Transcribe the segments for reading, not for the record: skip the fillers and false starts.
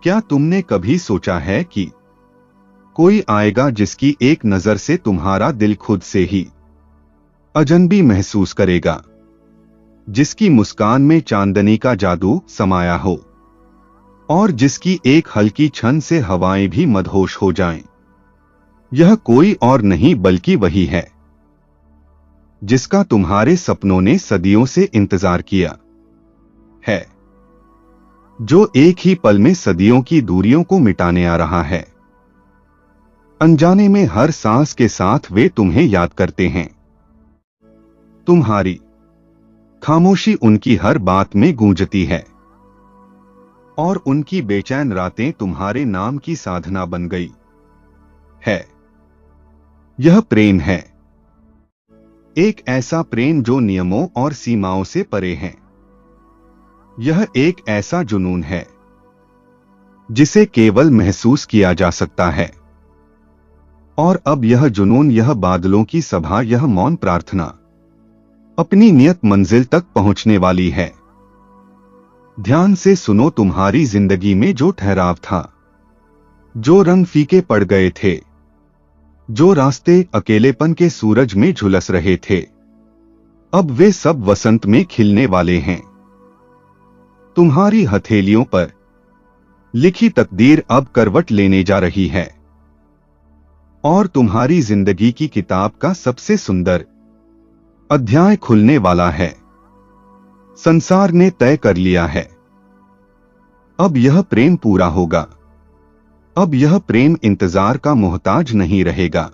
क्या तुमने कभी सोचा है कि कोई आएगा जिसकी एक नजर से तुम्हारा दिल खुद से ही अजनबी महसूस करेगा, जिसकी मुस्कान में चांदनी का जादू समाया हो और जिसकी एक हल्की छन से हवाएं भी मदहोश हो जाएं। यह कोई और नहीं बल्कि वही है जिसका तुम्हारे सपनों ने सदियों से इंतजार किया है, जो एक ही पल में सदियों की दूरियों को मिटाने आ रहा है। अनजाने में हर सांस के साथ वे तुम्हें याद करते हैं। तुम्हारी खामोशी उनकी हर बात में गूंजती है और उनकी बेचैन रातें तुम्हारे नाम की साधना बन गई है। यह प्रेम है, एक ऐसा प्रेम जो नियमों और सीमाओं से परे है। यह एक ऐसा जुनून है जिसे केवल महसूस किया जा सकता है। और अब यह जुनून, यह बादलों की सभा, यह मौन प्रार्थना अपनी नियत मंजिल तक पहुंचने वाली है। ध्यान से सुनो, तुम्हारी जिंदगी में जो ठहराव था, जो रंग फीके पड़ गए थे, जो रास्ते अकेलेपन के सूरज में झुलस रहे थे, अब वे सब वसंत में खिलने वाले हैं। तुम्हारी हथेलियों पर लिखी तकदीर अब करवट लेने जा रही है और तुम्हारी जिंदगी की किताब का सबसे सुंदर अध्याय खुलने वाला है। संसार ने तय कर लिया है, अब यह प्रेम पूरा होगा। अब यह प्रेम इंतजार का मोहताज नहीं रहेगा।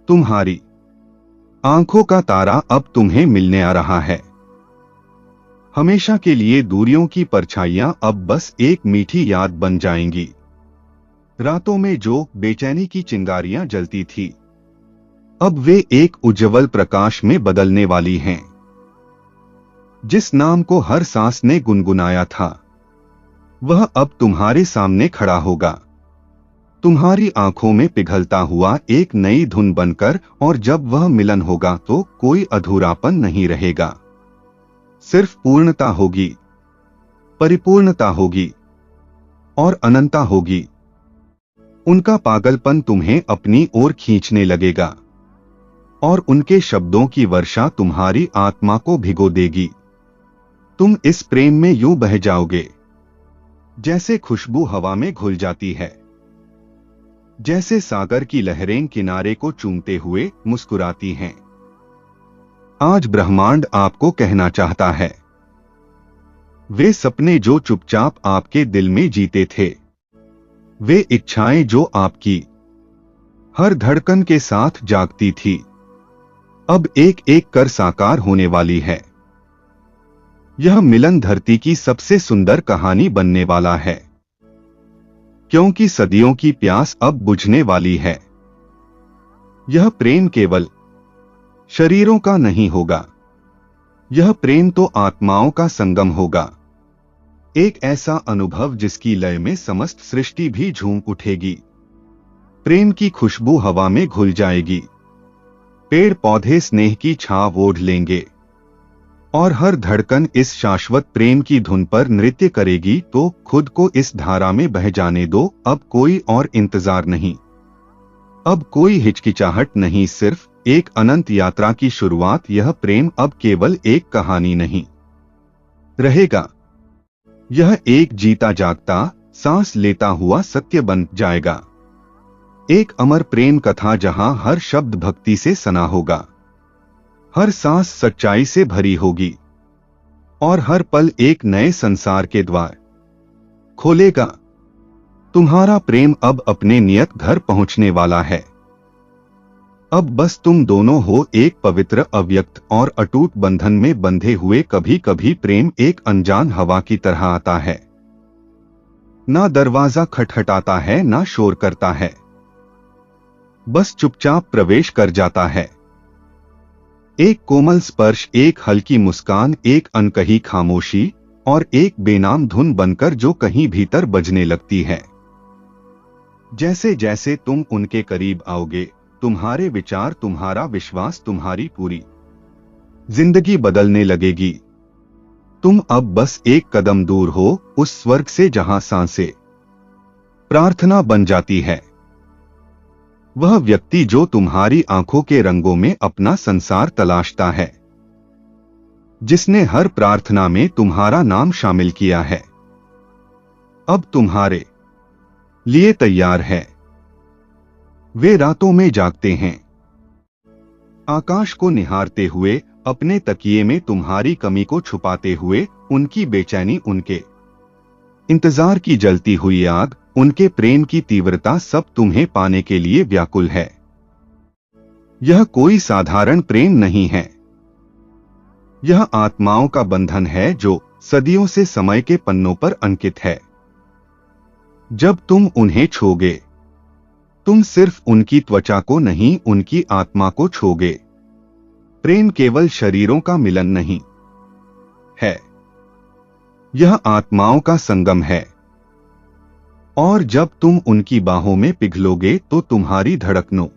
तुम्हारी आंखों का तारा अब तुम्हें मिलने आ रहा है। हमेशा के लिए दूरियों की परछाइयां अब बस एक मीठी याद बन जाएंगी। रातों में जो बेचैनी की चिंगारियां जलती थी, अब वे एक उज्जवल प्रकाश में बदलने वाली हैं। जिस नाम को हर सांस ने गुनगुनाया था, वह अब तुम्हारे सामने खड़ा होगा, तुम्हारी आंखों में पिघलता हुआ एक नई धुन बनकर। और जब वह मिलन होगा तो कोई अधूरापन नहीं रहेगा, सिर्फ पूर्णता होगी, परिपूर्णता होगी और अनंतता होगी। उनका पागलपन तुम्हें अपनी ओर खींचने लगेगा और उनके शब्दों की वर्षा तुम्हारी आत्मा को भिगो देगी। तुम इस प्रेम में यूं बह जाओगे जैसे खुशबू हवा में घुल जाती है, जैसे सागर की लहरें किनारे को चूमते हुए मुस्कुराती हैं। आज ब्रह्मांड आपको कहना चाहता है, वे सपने जो चुपचाप आपके दिल में जीते थे, वे इच्छाएं जो आपकी हर धड़कन के साथ जागती थी, अब एक एक कर साकार होने वाली है। यह मिलन धरती की सबसे सुंदर कहानी बनने वाला है, क्योंकि सदियों की प्यास अब बुझने वाली है। यह प्रेम केवल शरीरों का नहीं होगा, यह प्रेम तो आत्माओं का संगम होगा। एक ऐसा अनुभव जिसकी लय में समस्त सृष्टि भी झूम उठेगी। प्रेम की खुशबू हवा में घुल जाएगी, पेड़ पौधे स्नेह की छाव ओढ़ लेंगे और हर धड़कन इस शाश्वत प्रेम की धुन पर नृत्य करेगी। तो खुद को इस धारा में बह जाने दो, अब कोई और इंतजार नहीं, अब कोई हिचकिचाहट नहीं, सिर्फ एक अनंत यात्रा की शुरुआत। यह प्रेम अब केवल एक कहानी नहीं रहेगा, यह एक जीता जागता, सांस लेता हुआ सत्य बन जाएगा। एक अमर प्रेम कथा जहां हर शब्द भक्ति से सना होगा, हर सांस सच्चाई से भरी होगी और हर पल एक नए संसार के द्वार खोलेगा। तुम्हारा प्रेम अब अपने नियत घर पहुंचने वाला है। अब बस तुम दोनों हो एक पवित्र, अव्यक्त और अटूट बंधन में बंधे हुए। कभी कभी प्रेम एक अनजान हवा की तरह आता है, ना दरवाजा खटखटाता है, ना शोर करता है, बस चुपचाप प्रवेश कर जाता है। एक कोमल स्पर्श, एक हल्की मुस्कान, एक अनकही खामोशी और एक बेनाम धुन बनकर जो कहीं भीतर बजने लगती है। जैसे जैसे तुम उनके करीब आओगे, तुम्हारे विचार, तुम्हारा विश्वास, तुम्हारी पूरी जिंदगी बदलने लगेगी। तुम अब बस एक कदम दूर हो उस स्वर्ग से जहां सांसें प्रार्थना बन जाती है। वह व्यक्ति जो तुम्हारी आंखों के रंगों में अपना संसार तलाशता है, जिसने हर प्रार्थना में तुम्हारा नाम शामिल किया है, अब तुम्हारे लिए तैयार है। वे रातों में जागते हैं, आकाश को निहारते हुए, अपने तकिए में तुम्हारी कमी को छुपाते हुए। उनकी बेचैनी, उनके इंतजार की जलती हुई आग, उनके प्रेम की तीव्रता सब तुम्हें पाने के लिए व्याकुल है। यह कोई साधारण प्रेम नहीं है, यह आत्माओं का बंधन है जो सदियों से समय के पन्नों पर अंकित है। जब तुम उन्हें छोगे, तुम सिर्फ उनकी त्वचा को नहीं, उनकी आत्मा को छोगे। प्रेम केवल शरीरों का मिलन नहीं है, यह आत्माओं का संगम है। और जब तुम उनकी बाहों में पिघलोगे तो तुम्हारी धड़कनों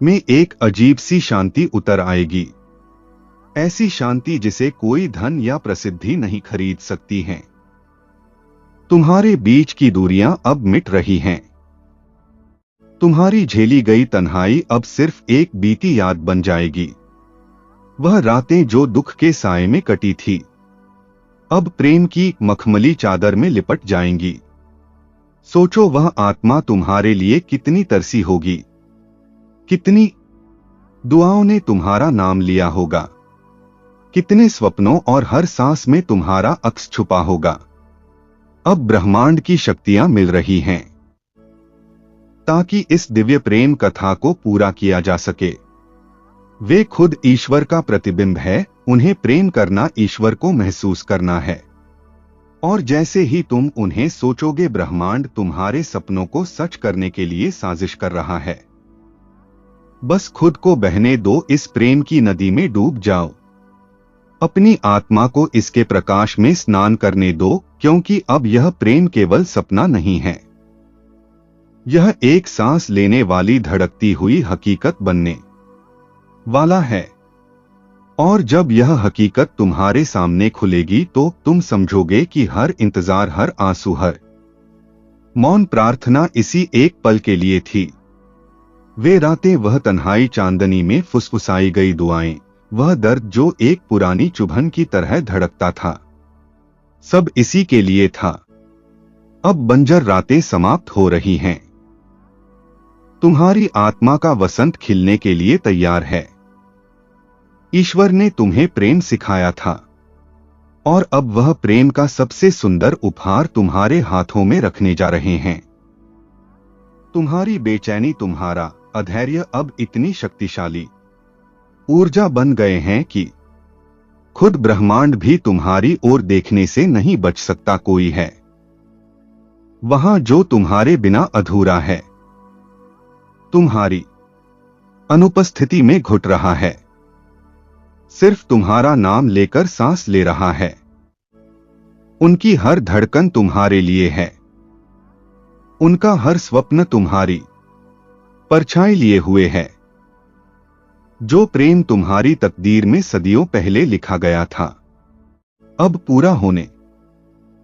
में एक अजीब सी शांति उतर आएगी, ऐसी शांति जिसे कोई धन या प्रसिद्धि नहीं खरीद सकती है। तुम्हारे बीच की दूरियां अब मिट रही हैं, तुम्हारी झेली गई तन्हाई अब सिर्फ एक बीती याद बन जाएगी। वह रातें जो दुख के साए में कटी थी, अब प्रेम की मखमली चादर में लिपट जाएंगी। सोचो वह आत्मा तुम्हारे लिए कितनी तरसी होगी, कितनी दुआओं ने तुम्हारा नाम लिया होगा, कितने स्वप्नों और हर सांस में तुम्हारा अक्स छुपा होगा। अब ब्रह्मांड की शक्तियां मिल रही हैं ताकि इस दिव्य प्रेम कथा को पूरा किया जा सके। वे खुद ईश्वर का प्रतिबिंब है, उन्हें प्रेम करना ईश्वर को महसूस करना है। और जैसे ही तुम उन्हें सोचोगे, ब्रह्मांड तुम्हारे सपनों को सच करने के लिए साजिश कर रहा है। बस खुद को बहने दो, इस प्रेम की नदी में डूब जाओ। अपनी आत्मा को इसके प्रकाश में स्नान करने दो, क्योंकि अब यह प्रेम केवल सपना नहीं है, यह एक सांस लेने वाली धड़कती हुई हकीकत बनने वाला है। और जब यह हकीकत तुम्हारे सामने खुलेगी तो तुम समझोगे कि हर इंतजार, हर आंसू, हर मौन प्रार्थना इसी एक पल के लिए थी। वे रातें, वह तन्हाई, चांदनी में फुसफुसाई गई दुआएं, वह दर्द जो एक पुरानी चुभन की तरह धड़कता था, सब इसी के लिए था। अब बंजर रातें समाप्त हो रही हैं, तुम्हारी आत्मा का वसंत खिलने के लिए तैयार है। ईश्वर ने तुम्हें प्रेम सिखाया था और अब वह प्रेम का सबसे सुंदर उपहार तुम्हारे हाथों में रखने जा रहे हैं। तुम्हारी बेचैनी, तुम्हारा अधैर्य अब इतनी शक्तिशाली ऊर्जा बन गए हैं कि खुद ब्रह्मांड भी तुम्हारी ओर देखने से नहीं बच सकता। कोई है वहां जो तुम्हारे बिना अधूरा है, तुम्हारी अनुपस्थिति में घुट रहा है, सिर्फ तुम्हारा नाम लेकर सांस ले रहा है। उनकी हर धड़कन तुम्हारे लिए है, उनका हर स्वप्न तुम्हारी परछाई लिए हुए है। जो प्रेम तुम्हारी तकदीर में सदियों पहले लिखा गया था, अब पूरा होने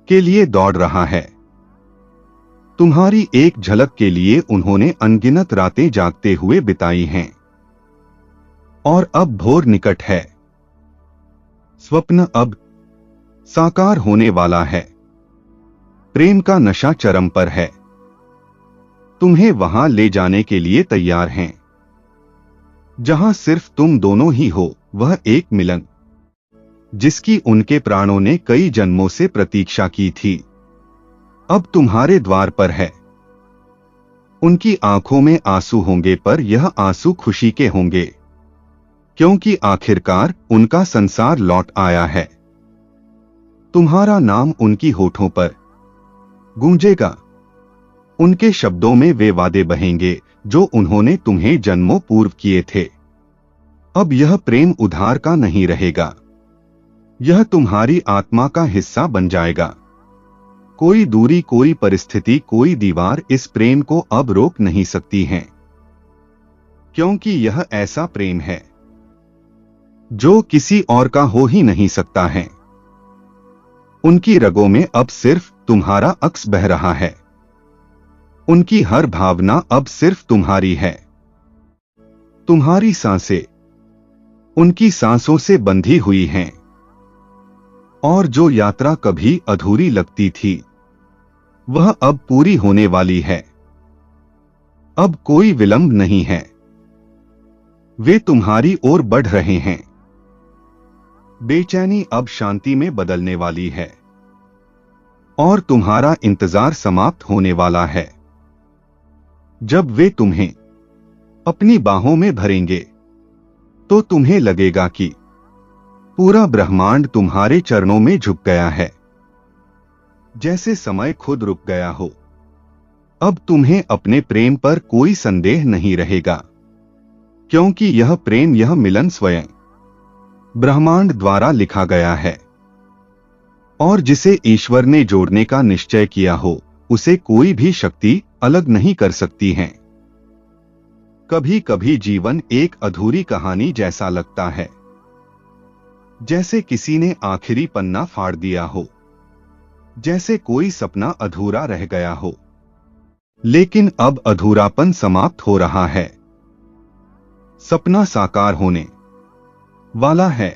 के लिए दौड़ रहा है। तुम्हारी एक झलक के लिए उन्होंने अनगिनत रातें जागते हुए बिताई हैं, और अब भोर निकट है। स्वप्न अब साकार होने वाला है, प्रेम का नशा चरम पर है। तुम्हें वहां ले जाने के लिए तैयार हैं, जहां सिर्फ तुम दोनों ही हो। वह एक मिलन जिसकी उनके प्राणों ने कई जन्मों से प्रतीक्षा की थी, अब तुम्हारे द्वार पर है। उनकी आंखों में आंसू होंगे, पर यह आंसू खुशी के होंगे, क्योंकि आखिरकार उनका संसार लौट आया है। तुम्हारा नाम उनकी होठों पर गूंजेगा, उनके शब्दों में वे वादे बहेंगे जो उन्होंने तुम्हें जन्मों पूर्व किए थे। अब यह प्रेम उधार का नहीं रहेगा, यह तुम्हारी आत्मा का हिस्सा बन जाएगा। कोई दूरी, कोई परिस्थिति, कोई दीवार इस प्रेम को अब रोक नहीं सकती है, क्योंकि यह ऐसा प्रेम है जो किसी और का हो ही नहीं सकता है। उनकी रगों में अब सिर्फ तुम्हारा अक्स बह रहा है, उनकी हर भावना अब सिर्फ तुम्हारी है। तुम्हारी सांसें उनकी सांसों से बंधी हुई हैं, और जो यात्रा कभी अधूरी लगती थी वह अब पूरी होने वाली है। अब कोई विलंब नहीं है। वे तुम्हारी ओर बढ़ रहे हैं। बेचैनी अब शांति में बदलने वाली है, और तुम्हारा इंतजार समाप्त होने वाला है। जब वे तुम्हें अपनी बाहों में भरेंगे तो तुम्हें लगेगा कि पूरा ब्रह्मांड तुम्हारे चरणों में झुक गया है, जैसे समय खुद रुक गया हो। अब तुम्हें अपने प्रेम पर कोई संदेह नहीं रहेगा, क्योंकि यह प्रेम, यह मिलन स्वयं ब्रह्मांड द्वारा लिखा गया है, और जिसे ईश्वर ने जोड़ने का निश्चय किया हो उसे कोई भी शक्ति अलग नहीं कर सकती है। कभी कभी जीवन एक अधूरी कहानी जैसा लगता है, जैसे किसी ने आखिरी पन्ना फाड़ दिया हो, जैसे कोई सपना अधूरा रह गया हो। लेकिन अब अधूरापन समाप्त हो रहा है। सपना साकार होने वाला है।